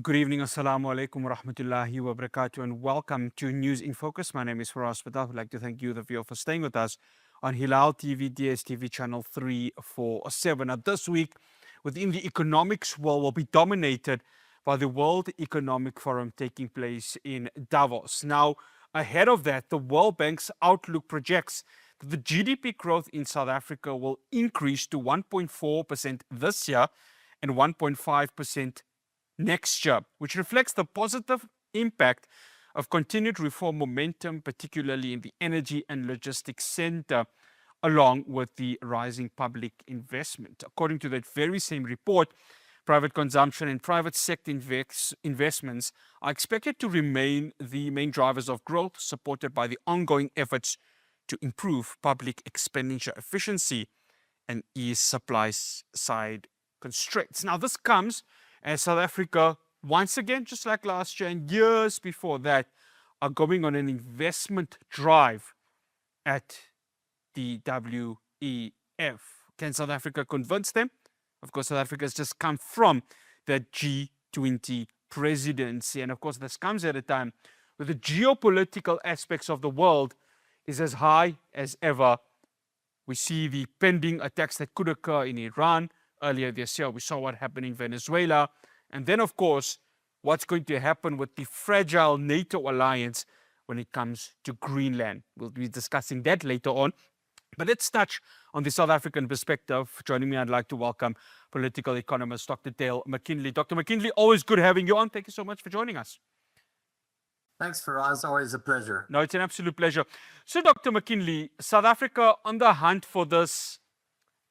Good evening, Assalamu alaikum wa rahmatullahi wa barakatuh, and welcome to News in Focus. My name is Faraz Patel. I'd like to thank you, the viewer, for staying with us on Hilaal TV, DSTV channel 347. Now, this week, within the economics world, will be dominated by the World Economic Forum taking place in Davos. Now, ahead of that, the World Bank's outlook projects that the GDP growth in South Africa will increase to 1.4% this year and 1.5% next year, which reflects the positive impact of continued reform momentum, particularly in the energy and logistics sector, along with the rising public investment. According to that very same report, private consumption and private sector investments are expected to remain the main drivers of growth, supported by the ongoing efforts to improve public expenditure efficiency and ease supply side constraints. Now, this comes as South Africa, once again, just like last year and years before that, are going on an investment drive at the WEF. Can South Africa convince them? Of course, South Africa has just come from the G20 presidency. And of course, this comes at a time where the geopolitical aspects of the world is as high as ever. We see the pending attacks that could occur in Iran. Earlier this year, we saw what happened in Venezuela. And then, of course, what's going to happen with the fragile NATO alliance when it comes to Greenland. We'll be discussing that later on. But let's touch on the South African perspective. Joining me, I'd like to welcome political economist Dr. Dale Mckinley. Dr. Mckinley, always good having you on. Thank you so much for joining us. Thanks, Faraz. Always a pleasure. No, it's an absolute pleasure. So, Dr. McKinley, South Africa on the hunt for this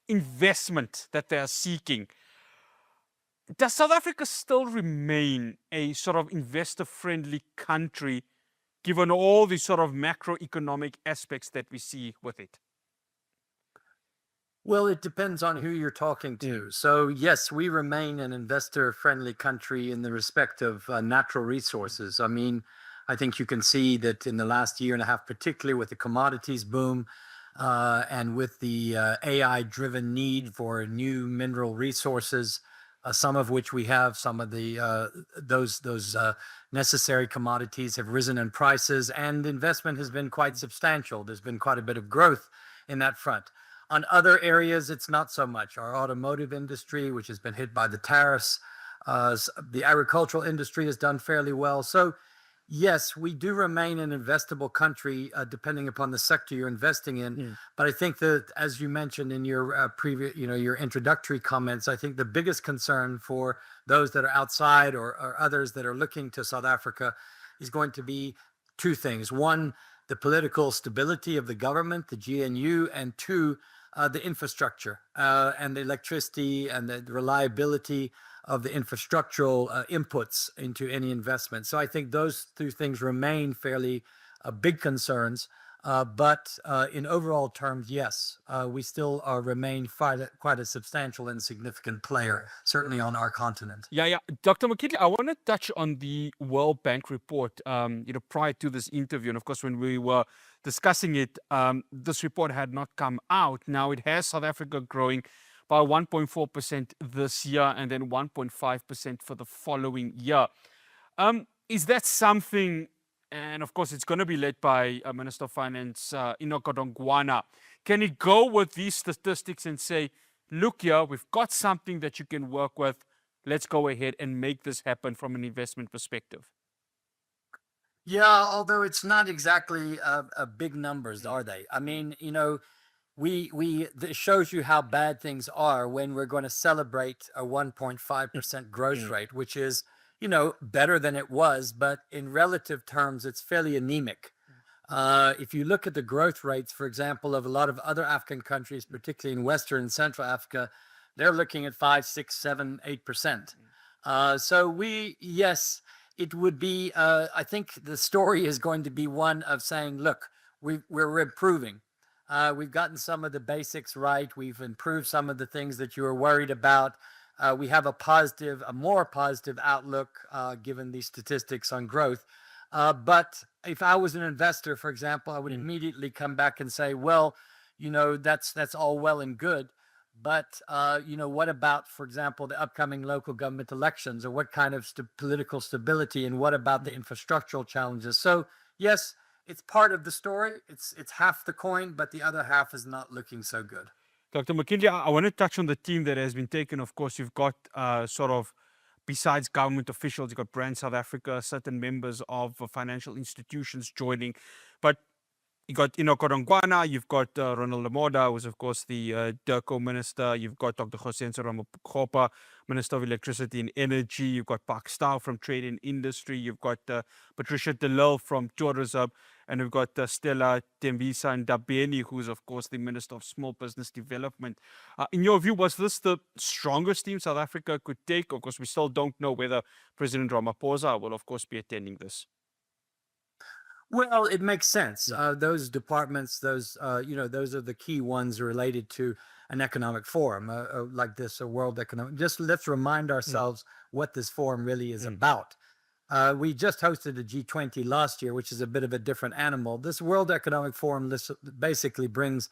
investment that they are seeking. Does South Africa still remain a sort of investor-friendly country, given all the sort of macroeconomic aspects that we see with it? Well, it depends on who you're talking to. So, yes, we remain an investor-friendly country in the respect of natural resources. I mean, I think you can see that in the last year and a half, particularly with the commodities boom and with the AI-driven need for new mineral resources, some of which we have, some of the those necessary commodities have risen in prices, and investment has been quite substantial. There's been quite a bit of growth in that front. On other areas, it's not so much. Our automotive industry, which has been hit by the tariffs, the agricultural industry has done fairly well. So, yes, we do remain an investable country, depending upon the sector you're investing in. But I think that, as you mentioned in your previous, your introductory comments, I think the biggest concern for those that are outside or others that are looking to South Africa is going to be two things. One, the political stability of the government, the GNU, and two, the infrastructure and the electricity and the reliability of the infrastructural inputs into any investment. So I think those two things remain fairly big concerns. But in overall terms, yes, we still remain quite a substantial and significant player, certainly on our continent. Yeah. Dr. McKinley, I want to touch on the World Bank report, prior to this interview. And of course, when we were discussing it, this report had not come out. Now it has South Africa growing by 1.4% this year and then 1.5% for the following year. Is that something, and of course it's going to be led by Minister of Finance Enoch Godongwana, can he go with these statistics and say, look here, we've got something that you can work with, let's go ahead and make this happen from an investment perspective? Yeah, although it's not exactly big numbers, are they? I mean, it shows you how bad things are when we're going to celebrate a 1.5% growth rate, which is, better than it was, but in relative terms, it's fairly anemic. If you look at the growth rates, for example, of a lot of other African countries, particularly in Western and Central Africa, they're looking at 5, 6, 7, 8%. So yes, it would be, I think the story is going to be one of saying, look, we're improving. We've gotten some of the basics right. We've improved some of the things that you were worried about. We have a more positive outlook given these statistics on growth. But if I was an investor, for example, I would immediately come back and say, well, that's all well and good, But what about, for example, the upcoming local government elections, or what kind of political stability, and what about the infrastructural challenges? So yes, it's part of the story. It's half the coin, but the other half is not looking so good. Dr. McKinley, I want to touch on the team that has been taken. Of course, you've got sort of, besides government officials, you've got Brand South Africa, certain members of financial institutions joining. But you got Enoch Godongwana, you've got Ronald Lamoda, who's of course the DIRCO minister. You've got Dr. Khosenzo Ramaphosa, Minister of Electricity and Energy. You've got Park Style from Trade and Industry. You've got Patricia de Lille from Tourism. And we've got Stella Tembisa Ndabeni, who's of course the Minister of Small Business Development. In your view, was this the strongest team South Africa could take? Of course, we still don't know whether President Ramaphosa will of course be attending this. Well, it makes sense. Those departments, those are the key ones related to an economic forum like this, a World Economic. Just let's remind ourselves what this forum really is about. We just hosted a G20 last year, which is a bit of a different animal. This World Economic Forum basically brings,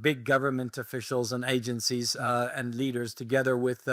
big government officials and agencies and leaders together with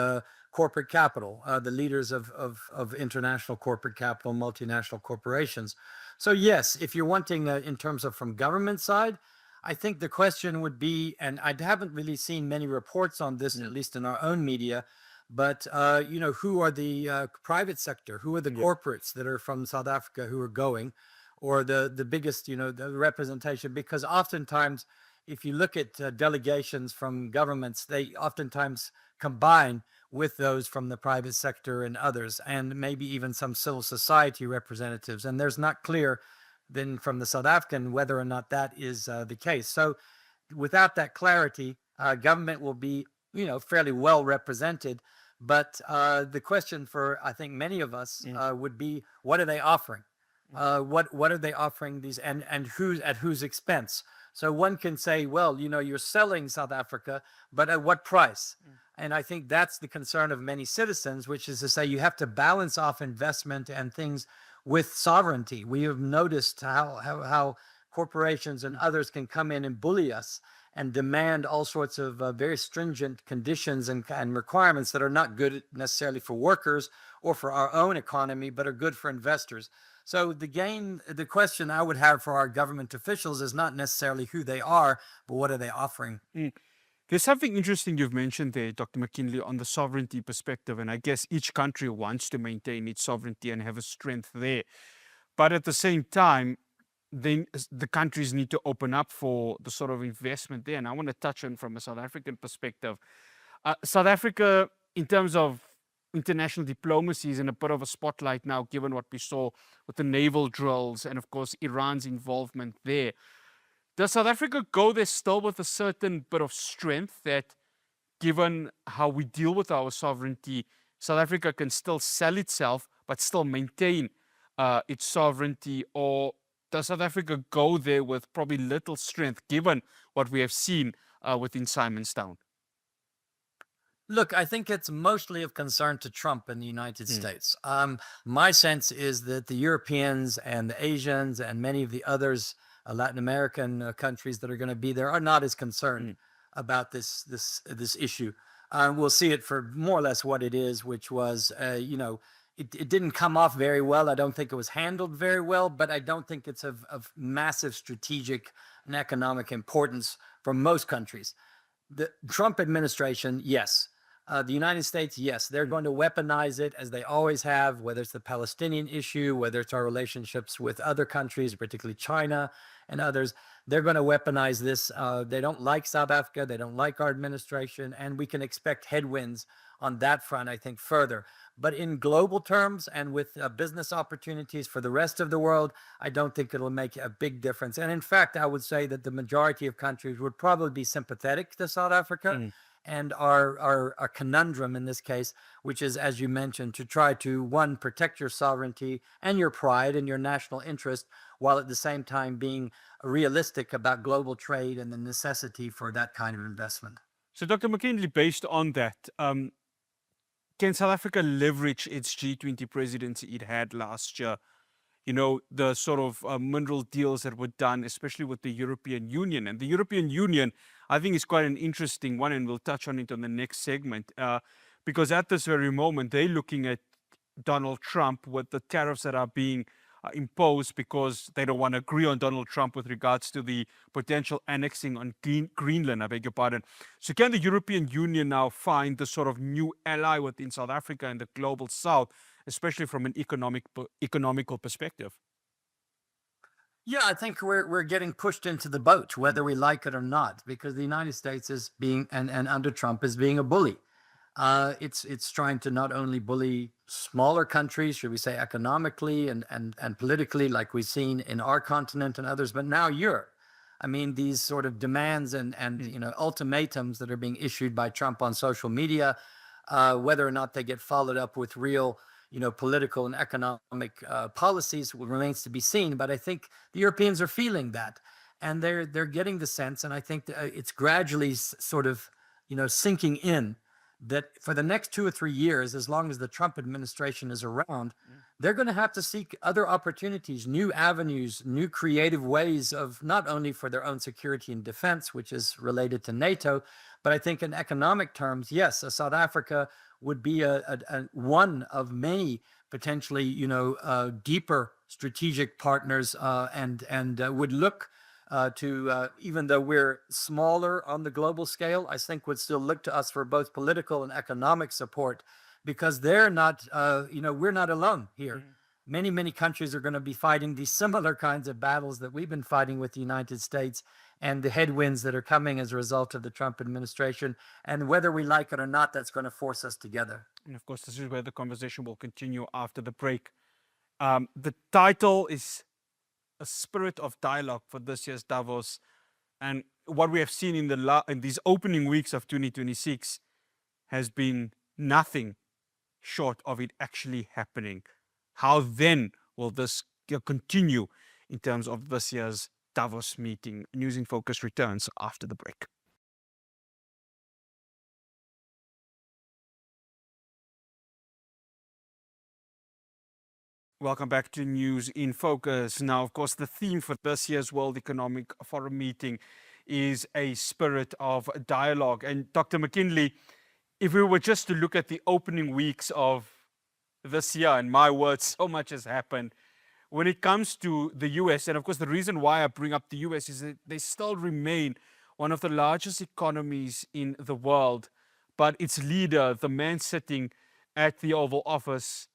corporate capital, the leaders of international corporate capital, multinational corporations. So yes, if you're wanting in terms of from government side, I think the question would be, and I haven't really seen many reports on this, at least in our own media, but who are the private sector? Who are the corporates that are from South Africa who are going, or the biggest, the representation? Because oftentimes, if you look at delegations from governments, they oftentimes combine with those from the private sector and others, and maybe even some civil society representatives. And there's not clear then from the South African whether or not that is the case. So without that clarity, government will be, fairly well represented. But the question for, I think, many of us would be, what are they offering? What are they offering these, and who's at whose expense? So one can say, well, you're selling South Africa, but at what price? And I think that's the concern of many citizens, which is to say you have to balance off investment and things with sovereignty. We have noticed how corporations and others can come in and bully us and demand all sorts of very stringent conditions and requirements that are not good necessarily for workers or for our own economy, but are good for investors. So the question I would have for our government officials is not necessarily who they are, but what are they offering? There's something interesting you've mentioned there, Dr. McKinley, on the sovereignty perspective. And I guess each country wants to maintain its sovereignty and have a strength there. But at the same time, then the countries need to open up for the sort of investment there. And I want to touch on from a South African perspective. South Africa, in terms of international diplomacy, is in a bit of a spotlight now, given what we saw with the naval drills and, of course, Iran's involvement there. Does South Africa go there still with a certain bit of strength that, given how we deal with our sovereignty, South Africa can still sell itself but still maintain its sovereignty? Or does South Africa go there with probably little strength, given what we have seen within Simonstown? Look, I think it's mostly of concern to Trump in the United States. My sense is that the Europeans and the Asians and many of the others, Latin American countries that are going to be there, are not as concerned about this issue. We'll see it for more or less what it is, which was, it didn't come off very well. I don't think it was handled very well, but I don't think it's of massive strategic and economic importance for most countries. The Trump administration, yes. The United States, yes, they're going to weaponize it as they always have, whether it's the Palestinian issue, whether it's our relationships with other countries, particularly China and others. They're going to weaponize this. They don't like South Africa. They don't like our administration. And we can expect headwinds on that front, I think, further. But in global terms and with business opportunities for the rest of the world, I don't think it'll make a big difference. And in fact, I would say that the majority of countries would probably be sympathetic to South Africa. And our conundrum in this case, which is, as you mentioned, to try to, one, protect your sovereignty and your pride and your national interest, while at the same time being realistic about global trade and the necessity for that kind of investment. So, Dr. McKinley, based on that, can South Africa leverage its G20 presidency it had last year the sort of mineral deals that were done, especially with the European Union. And the European Union, I think, is quite an interesting one, and we'll touch on it on the next segment. Because at this very moment, they're looking at Donald Trump with the tariffs that are being imposed because they don't want to agree on Donald Trump with regards to the potential annexing on Greenland, I beg your pardon. So can the European Union now find the sort of new ally within South Africa and the global South, especially from an economical perspective? Yeah, I think we're getting pushed into the boat, whether we like it or not, because the United States is being and under Trump is being a bully. It's trying to not only bully smaller countries, should we say, economically and politically, like we've seen in our continent and others, but now Europe. I mean, these sort of demands and ultimatums that are being issued by Trump on social media, whether or not they get followed up with real political and economic policies remains to be seen. But I think the Europeans are feeling that, and they're getting the sense, and I think that, it's gradually sort of sinking in that for the next 2 or 3 years, as long as the Trump administration is around, they're going to have to seek other opportunities, new avenues, new creative ways of not only for their own security and defense, which is related to NATO, but I think in economic terms, yes, South Africa would be a one of many potentially, deeper strategic partners, and would look to, even though we're smaller on the global scale, I think would still look to us for both political and economic support, because they're not, we're not alone here. Many countries are going to be fighting these similar kinds of battles that we've been fighting with the United States, and the headwinds that are coming as a result of the Trump administration. And whether we like it or not, that's going to force us together. And of course, this is where the conversation will continue after the break. The title is A Spirit of Dialogue for this year's Davos. And what we have seen in these opening weeks of 2026 has been nothing short of it actually happening. How then will this continue in terms of this year's Davos meeting? News in Focus returns after the break. Welcome back to News in Focus. Now, of course, the theme for this year's World Economic Forum meeting is a spirit of dialogue. And Dr. McKinley, if we were just to look at the opening weeks of this year, and my words, so much has happened when it comes to the US. And of course, the reason why I bring up the US is that they still remain one of the largest economies in the world. But its leader, the man sitting at the Oval Office,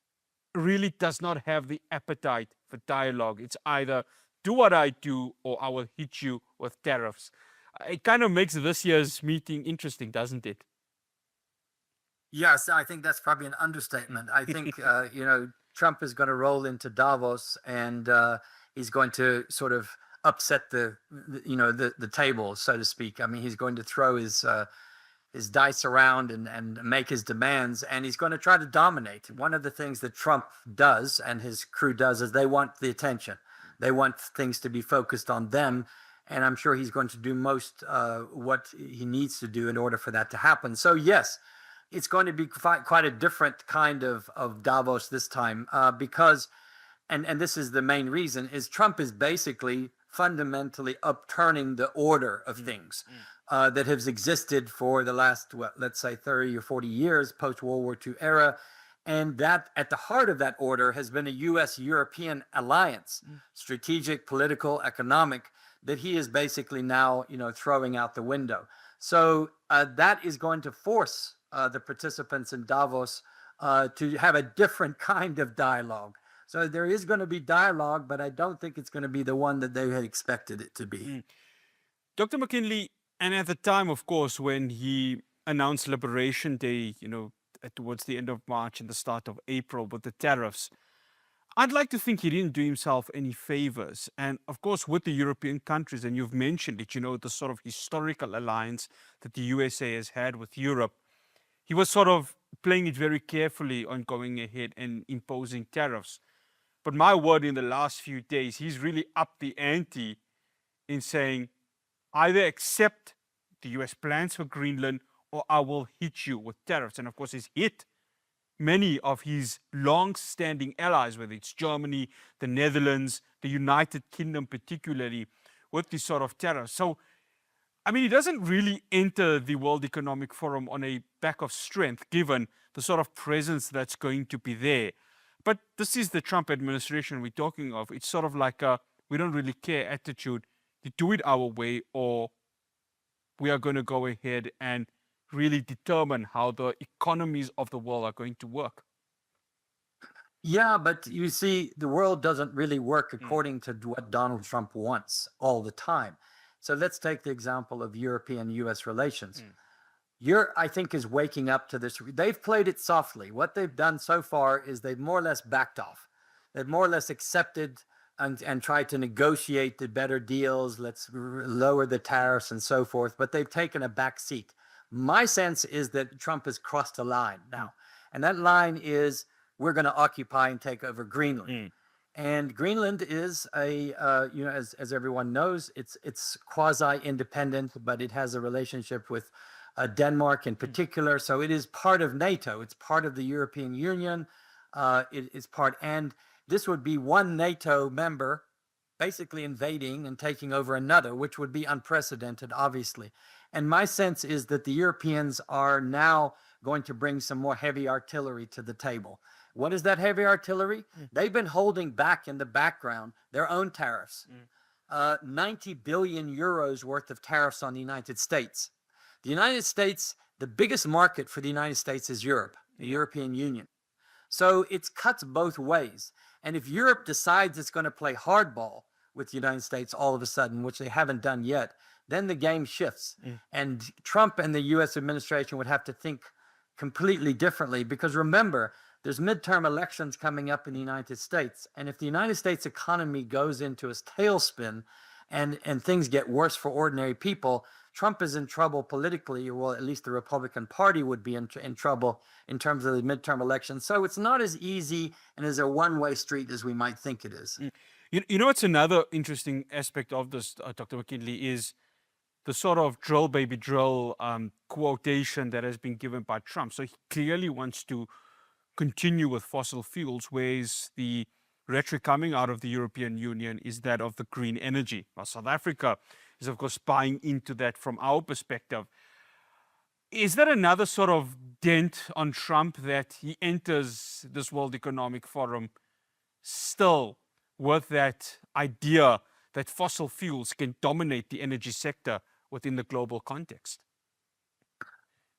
really does not have the appetite for dialogue. It's either do what I do or I will hit you with tariffs. It kind of makes this year's meeting interesting, doesn't it? Yes, I think that's probably an understatement. I think Trump is going to roll into Davos, and he's going to sort of upset the table, so to speak. I mean, he's going to throw his dice around and make his demands, and he's going to try to dominate. One of the things that Trump does and his crew does is they want the attention. They want things to be focused on them, and I'm sure he's going to do most what he needs to do in order for that to happen. So yes, it's going to be quite a different kind of Davos this time, because, and this is the main reason, is Trump is basically fundamentally upturning the order of things that has existed for the last, let's say 30 or 40 years, post-World War II era. And that at the heart of that order has been a US-European alliance, strategic, political, economic, that he is basically now, throwing out the window. So that is going to force the participants in Davos to have a different kind of dialogue. So there is going to be dialogue, but I don't think it's going to be the one that they had expected it to be. Dr. McKinley, and at the time, of course, when he announced Liberation Day, towards the end of March and the start of April with the tariffs, I'd like to think he didn't do himself any favors. And of course, with the European countries, and you've mentioned it, the sort of historical alliance that the USA has had with Europe, he was sort of playing it very carefully on going ahead and imposing tariffs. But my word, in the last few days, he's really upped the ante in saying, either accept the US plans for Greenland or I will hit you with tariffs. And of course, he's hit many of his long-standing allies, whether it's Germany, the Netherlands, the United Kingdom particularly, with this sort of tariffs. So, I mean, he doesn't really enter the World Economic Forum on a back of strength, given the sort of presence that's going to be there. But this is the Trump administration we're talking of. It's sort of like a we don't really care attitude. To do it our way, or we are going to go ahead and really determine how the economies of the world are going to work. Yeah, but you see, the world doesn't really work according to what Donald Trump wants all the time. So let's take the example of European US relations. Europe, I think, is waking up to this. They've played it softly. What they've done so far is they've more or less backed off. They've more or less accepted and tried to negotiate the better deals. Let's lower the tariffs and so forth. But they've taken a back seat. My sense is that Trump has crossed a line now. And that line is we're going to occupy and take over Greenland. And Greenland is as everyone knows, it's quasi-independent, but it has a relationship with Denmark in particular. So it is part of NATO. It's part of the European Union. It is part, and this would be one NATO member basically invading and taking over another, which would be unprecedented, obviously. And my sense is that the Europeans are now going to bring some more heavy artillery to the table. What is that heavy artillery? They've been holding back in the background their own tariffs. 90 billion euros worth of tariffs on the United States. The United States, the biggest market for the United States is Europe, the European Union. So it's cuts both ways. And if Europe decides it's going to play hardball with the United States all of a sudden, which they haven't done yet, then the game shifts. And Trump and the US administration would have to think completely differently, because remember, there's midterm elections coming up in the United States. And if the United States economy goes into a tailspin and things get worse for ordinary people, Trump is in trouble politically, or at least the Republican Party would be in trouble in terms of the midterm elections. So it's not as easy and as a one-way street as we might think it is. You know, what's another interesting aspect of this, Dr. McKinley, is the sort of drill, baby, drill quotation that has been given by Trump. So he clearly wants to continue with fossil fuels, whereas the rhetoric coming out of the European Union is that of the green energy. Well, South Africa is, of course, buying into that from our perspective. Is that another sort of dent on Trump, that he enters this World Economic Forum still with that idea that fossil fuels can dominate the energy sector within the global context?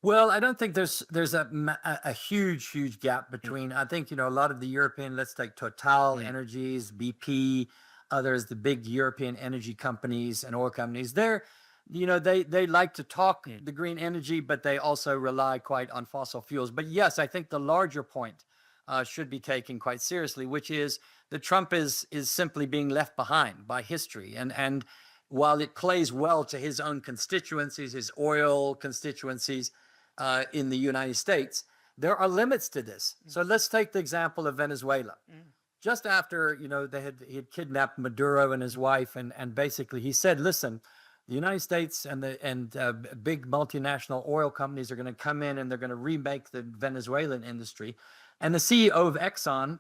Well, I don't think there's a huge gap between. I think a lot of the European. Let's take Total Energies, BP, others, the big European energy companies and oil companies. They like to talk the green energy, but they also rely quite on fossil fuels. But yes, I think the larger point should be taken quite seriously, which is that Trump is simply being left behind by history, and while it plays well to his own constituencies, his oil constituencies in the United States, there are limits to this. So let's take the example of Venezuela. Just after he had kidnapped Maduro and his wife, and basically he said, "Listen, the United States and big multinational oil companies are going to come in and they're going to remake the Venezuelan industry." And the CEO of Exxon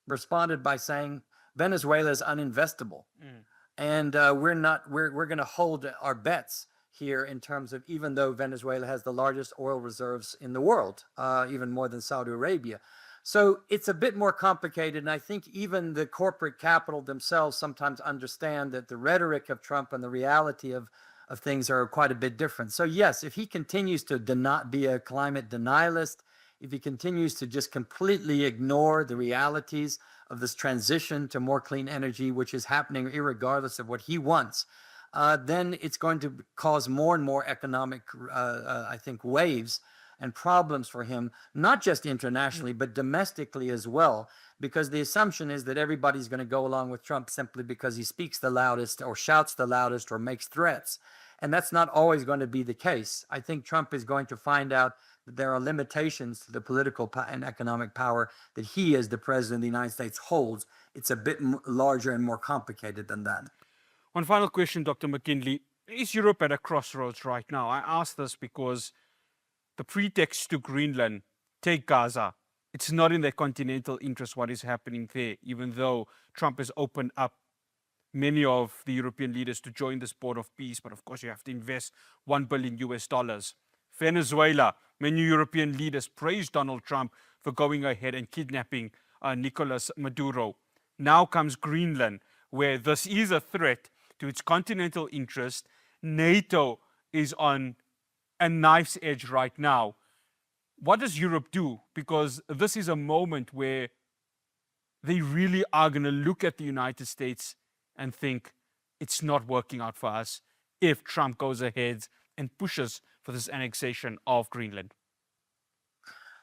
responded by saying, "Venezuela is uninvestable, and we're going to hold our bets here in terms of, even though Venezuela has the largest oil reserves in the world, even more than Saudi Arabia." So it's a bit more complicated. And I think even the corporate capital themselves sometimes understand that the rhetoric of Trump and the reality of things are quite a bit different. So yes, if he continues to be a climate denialist, if he continues to just completely ignore the realities of this transition to more clean energy, which is happening irregardless of what he wants, then it's going to cause more and more economic, I think, waves and problems for him, not just internationally, but domestically as well, because the assumption is that everybody's going to go along with Trump simply because he speaks the loudest or shouts the loudest or makes threats. And that's not always going to be the case. I think Trump is going to find out that there are limitations to the political and economic power that he, as the president of the United States, holds. It's a bit larger and more complicated than that. One final question, Dr. McKinley. Is Europe at a crossroads right now? I ask this because the pretext to Greenland, take Gaza, it's not in their continental interest what is happening there, even though Trump has opened up many of the European leaders to join this board of peace. But of course, you have to invest $1 billion US. Venezuela, many European leaders praised Donald Trump for going ahead and kidnapping Nicolas Maduro. Now comes Greenland, where this is a threat to its continental interest. NATO is on a knife's edge right now. What does Europe do? Because this is a moment where they really are going to look at the United States and think it's not working out for us if Trump goes ahead and pushes for this annexation of Greenland.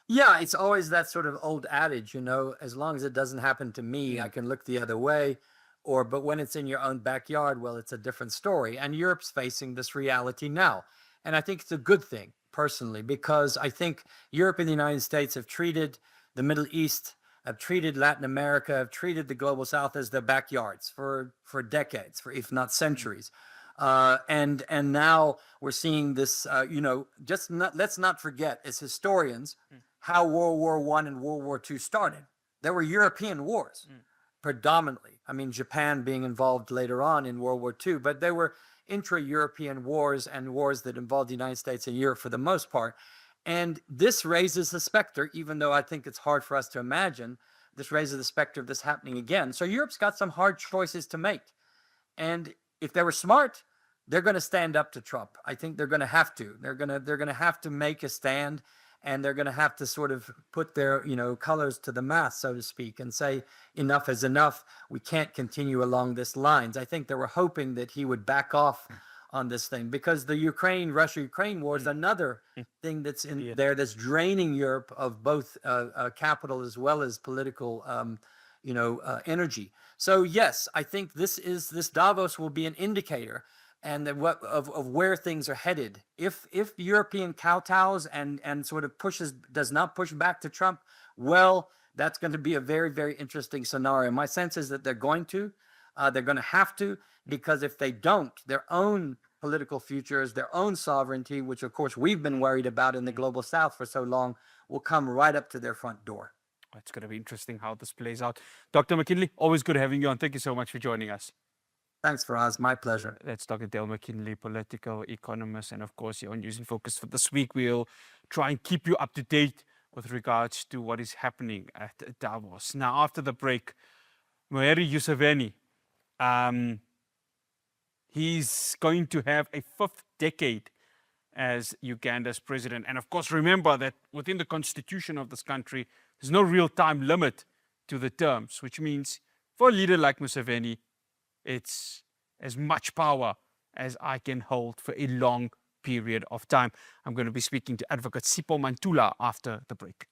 Yeah, it's always that sort of old adage, as long as it doesn't happen to me, I can look the other way. But when it's in your own backyard, well, it's a different story. And Europe's facing this reality now. And I think it's a good thing, personally, because I think Europe and the United States have treated the Middle East, have treated Latin America, have treated the global South as their backyards for decades, for if not centuries. And now we're seeing this, let's not forget as historians how World War I and World War II started. There were European wars predominantly. I mean, Japan being involved later on in World War II, but there were intra-European wars and wars that involved the United States and Europe for the most part. And this raises the specter, even though I think it's hard for us to imagine, this raises the specter of this happening again. So Europe's got some hard choices to make. And if they were smart, they're going to stand up to Trump. I think they're going to have to. They're going to have to make a stand, and they're going to have to sort of put their, colors to the mast, so to speak, and say enough is enough. We can't continue along this lines. I think they were hoping that he would back off on this thing, because the Russia-Ukraine war is another thing that's in there that's draining Europe of both capital as well as political, energy. So yes, I think this Davos will be an indicator and of where things are headed. If European kowtows and sort of does not push back to Trump, well, that's going to be a very, very interesting scenario. My sense is that they're going to have to, because if they don't, their own political futures, their own sovereignty, which of course we've been worried about in the global South for so long, will come right up to their front door. It's going to be interesting how this plays out. Dr. Mckinley, always good having you on. Thank you so much for joining us. Thanks, Faraz. My pleasure. That's Dr. Dale Mckinley, political economist. And of course, you're on News in Focus for this week. We'll try and keep you up to date with regards to what is happening at Davos. Now, after the break, Yoweri Museveni, he's going to have a 5th decade as Uganda's president. And of course, remember that within the constitution of this country, there's no real time limit to the terms, which means for a leader like Museveni, it's as much power as I can hold for a long period of time. I'm going to be speaking to Advocate Sipho Mantula after the break.